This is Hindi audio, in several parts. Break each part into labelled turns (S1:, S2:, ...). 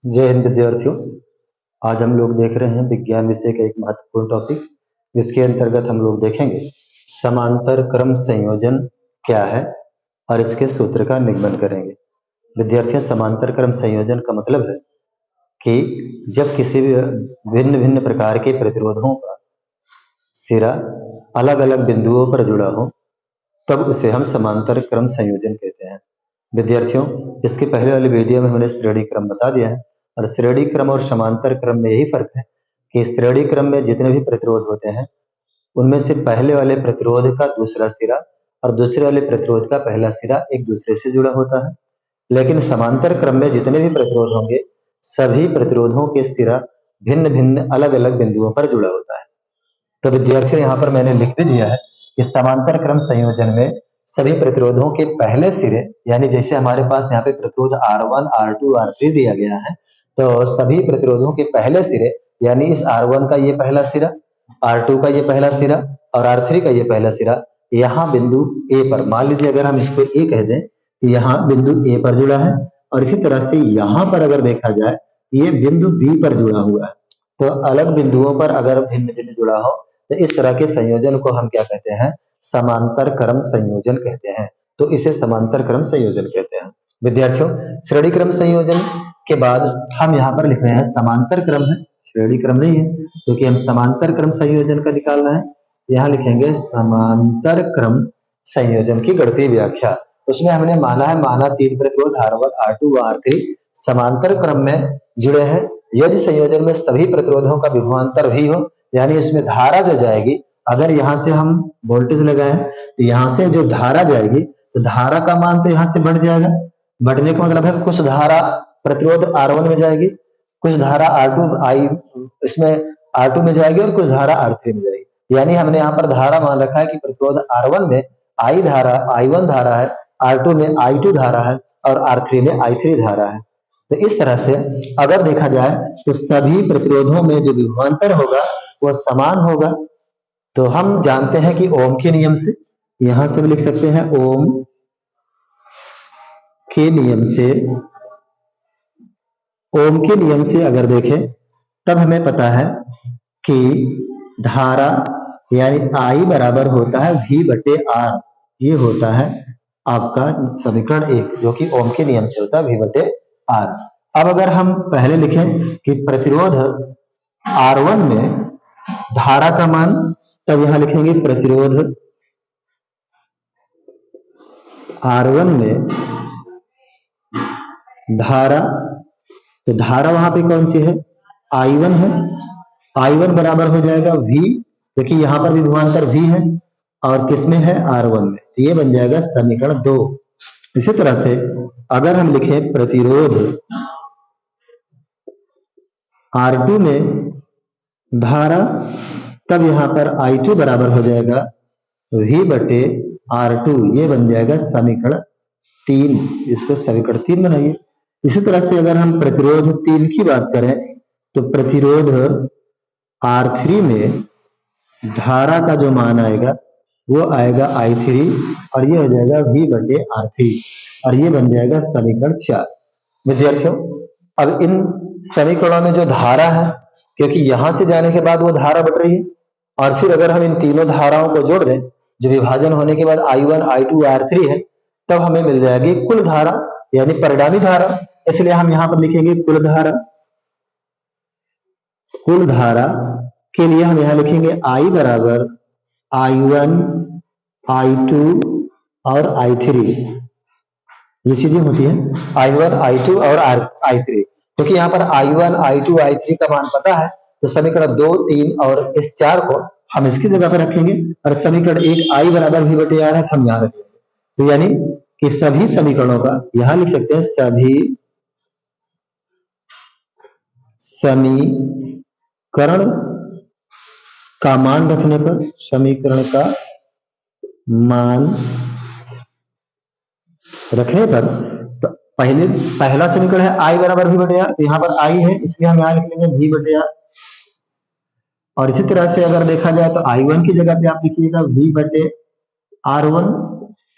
S1: जय हिंद विद्यार्थियों। आज हम लोग देख रहे हैं विज्ञान विषय का एक महत्वपूर्ण टॉपिक, जिसके अंतर्गत हम लोग देखेंगे समांतर क्रम संयोजन क्या है और इसके सूत्र का निगमन करेंगे। विद्यार्थियों, समांतर क्रम संयोजन का मतलब है कि जब किसी भी भिन्न भिन्न प्रकार के प्रतिरोधों का सिरा अलग अलग बिंदुओं पर जुड़ा हो, तब उसे हम समांतर क्रम संयोजन कहते हैं। विद्यार्थियों, इसके पहले वाले वीडियो में हमने श्रेणी क्रम बता दिया है, और श्रेणी क्रम और समांतर क्रम में यही फर्क है कि श्रेणी क्रम में जितने भी प्रतिरोध होते हैं, उनमें से पहले वाले प्रतिरोध का दूसरा सिरा और दूसरे वाले प्रतिरोध का पहला सिरा एक दूसरे से जुड़ा होता है। लेकिन समांतर क्रम में जितने भी प्रतिरोध होंगे, सभी प्रतिरोधों के सिरा भिन्न भिन्न अलग अलग बिंदुओं पर जुड़ा होता है। तो विद्यार्थियों, यहाँ पर मैंने लिख भी दिया है कि समांतर क्रम संयोजन में सभी प्रतिरोधों के पहले सिरे, यानी जैसे हमारे पास यहाँ पे प्रतिरोध R1, R2, R3 दिया गया है, तो सभी प्रतिरोधों के पहले सिरे, यानी इस R1 का ये पहला सिरा, R2 का ये पहला सिरा और R3 का ये पहला सिरा यहाँ बिंदु A पर, मान लीजिए अगर हम इसको A कह दें, यहाँ बिंदु A पर जुड़ा है, और इसी तरह से यहाँ पर अगर देखा जाए ये बिंदु B पर जुड़ा हुआ है। तो अलग बिंदुओं पर अगर भिन्न भिन्न जुड़ा हो, तो इस तरह के संयोजन को हम क्या कहते हैं? समांतर क्रम संयोजन कहते हैं। तो इसे समांतर क्रम संयोजन कहते हैं। विद्यार्थियों, श्रेणी क्रम संयोजन के बाद हम यहाँ पर लिख रहे हैं समांतर क्रम है, श्रेणी क्रम नहीं है, क्योंकि हम समांतर क्रम संयोजन का निकालना है। यहाँ लिखेंगे समांतर क्रम संयोजन की गणितीय व्याख्या। उसमें हमने माना तीन प्रतिरोध R1, R2 व R3 समांतर क्रम में जुड़े हैं। यदि संयोजन में सभी प्रतिरोधों का विभवांतर भी हो, यानी इसमें धारा जो जाएगी, अगर यहाँ से हम वोल्टेज लगाए तो यहाँ से जो धारा जाएगी, तो धारा का मान तो यहाँ से बढ़ जाएगा। बढ़ने का मतलब है कि कुछ धारा प्रतिरोध R1 में जाएगी, कुछ धारा इसमें R2 में जाएगी और कुछ धारा R3 में जाएगी। यानी हमने यहाँ पर धारा मान रखा है कि प्रतिरोध R1 में I1 धारा है, R2 में I2 धारा है और R3 में I3 धारा है। तो इस तरह से अगर देखा जाए तो सभी प्रतिरोधों में जो विभवांतर होगा वो समान होगा। तो हम जानते हैं कि ओम के नियम से, यहां से भी लिख सकते हैं ओम के नियम से अगर देखें तब हमें पता है कि धारा यानी I बराबर होता है V/R। ये होता है आपका समीकरण 1, जो कि ओम के नियम से होता है V/R। अब अगर हम पहले लिखें कि प्रतिरोध R1 में धारा का मान, तब यहां लिखेंगे प्रतिरोध R1 में धारा, तो धारा वहां पे कौन सी है? I1 है। I1 बराबर हो जाएगा V, देखिए यहां पर भी विभवांतर V है और किसमें है? R1 में। तो ये बन जाएगा समीकरण 2। इसी तरह से अगर हम लिखें प्रतिरोध R2 में धारा, तब यहां पर I2 बराबर हो जाएगा V/R2। ये बन जाएगा समीकरण 3। इसको समीकरण 3 बनाइए। इसी तरह से अगर हम प्रतिरोध 3 की बात करें, तो प्रतिरोध R3 में धारा का जो मान आएगा वो आएगा I3 और ये हो जाएगा V/R3 और ये बन जाएगा समीकरण 4। विद्यार्थियों, अब इन समीकरणों में जो धारा है, क्योंकि यहां से जाने के बाद वो धारा बढ़ रही है, और फिर अगर हम इन तीनों धाराओं को जोड़ दें जो विभाजन होने के बाद I1, I2, R3 है, तब हमें मिल जाएगी कुल धारा यानी परिणामी धारा। इसलिए हम यहां पर लिखेंगे कुल धारा। कुल धारा के लिए हम यहां लिखेंगे I बराबर I1, I2 और I3। ये चीजें होती है I1, I2 और I3, क्योंकि यहाँ पर I1, I2, I3 का मान पता है, तो समीकरण 2, 3 और इस 4 को हम इसकी जगह पर रखेंगे, और समीकरण 1 I बराबर V/R है, हम यहाँ रखेंगे। तो यानी कि सभी समीकरणों का यहां लिख सकते हैं, सभी समीकरण का मान रखने पर, समीकरण का मान रखने पर, तो पहला समीकरण है I बराबर V/R, तो यहाँ पर I है इसलिए हम यहाँ लिख लेंगे V/R। और इसी तरह से अगर देखा जाए तो I1 की जगह पे आप लिखिएगा V/R1,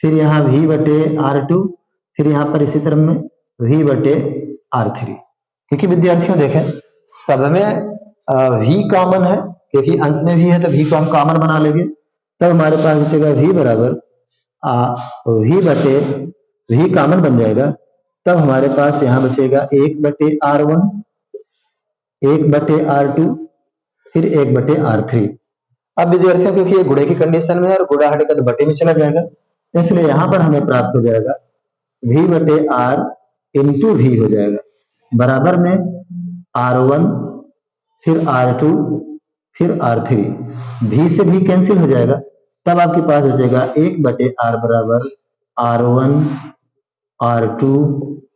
S1: फिर यहाँ V/R2, फिर यहाँ पर इसी तरह में V/R3। क्योंकि विद्यार्थियों देखें सब में भी कॉमन है, क्योंकि अंश में भी है तो भी को हम कॉमन बना लेंगे, तब हमारे पास बचेगा भी बराबर भी बटे भी कॉमन बन जाएगा, तब हमारे पास यहाँ बचेगा 1/R1, 1/R2, फिर 1/R3। अब विद्यार्थियों क्योंकि ये गुणे की कंडीशन में है और गुणा हटेगा तो बटे में चला जाएगा, इसलिए यहाँ पर हमें प्राप्त हो जाएगा V/R इंटू भी हो जाएगा, बराबर में R1, फिर R2, फिर R3। भी से भी कैंसिल हो जाएगा, तब आपके पास बचेगा 1/R बराबर R1, R2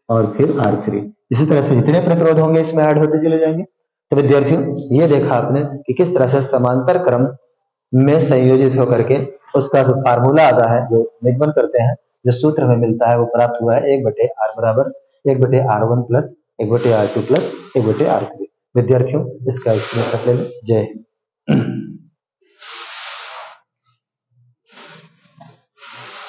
S1: और फिर R3। इसी तरह से जितने प्रतिरोध होंगे इसमें ऐड होते चले जाएंगे। तो विद्यार्थियों ये देखा आपने कि किस तरह से समांतर क्रम में संयोजित होकर के उसका जो फार्मूला आता है, जो निगमन करते हैं, जो सूत्र हमें मिलता है वो प्राप्त हुआ है 1/R बराबर 1/R1 plus 1/R2 plus 1/R3। विद्यार्थियों इसका स्क्रीनशॉट ले लें। जय हिंद।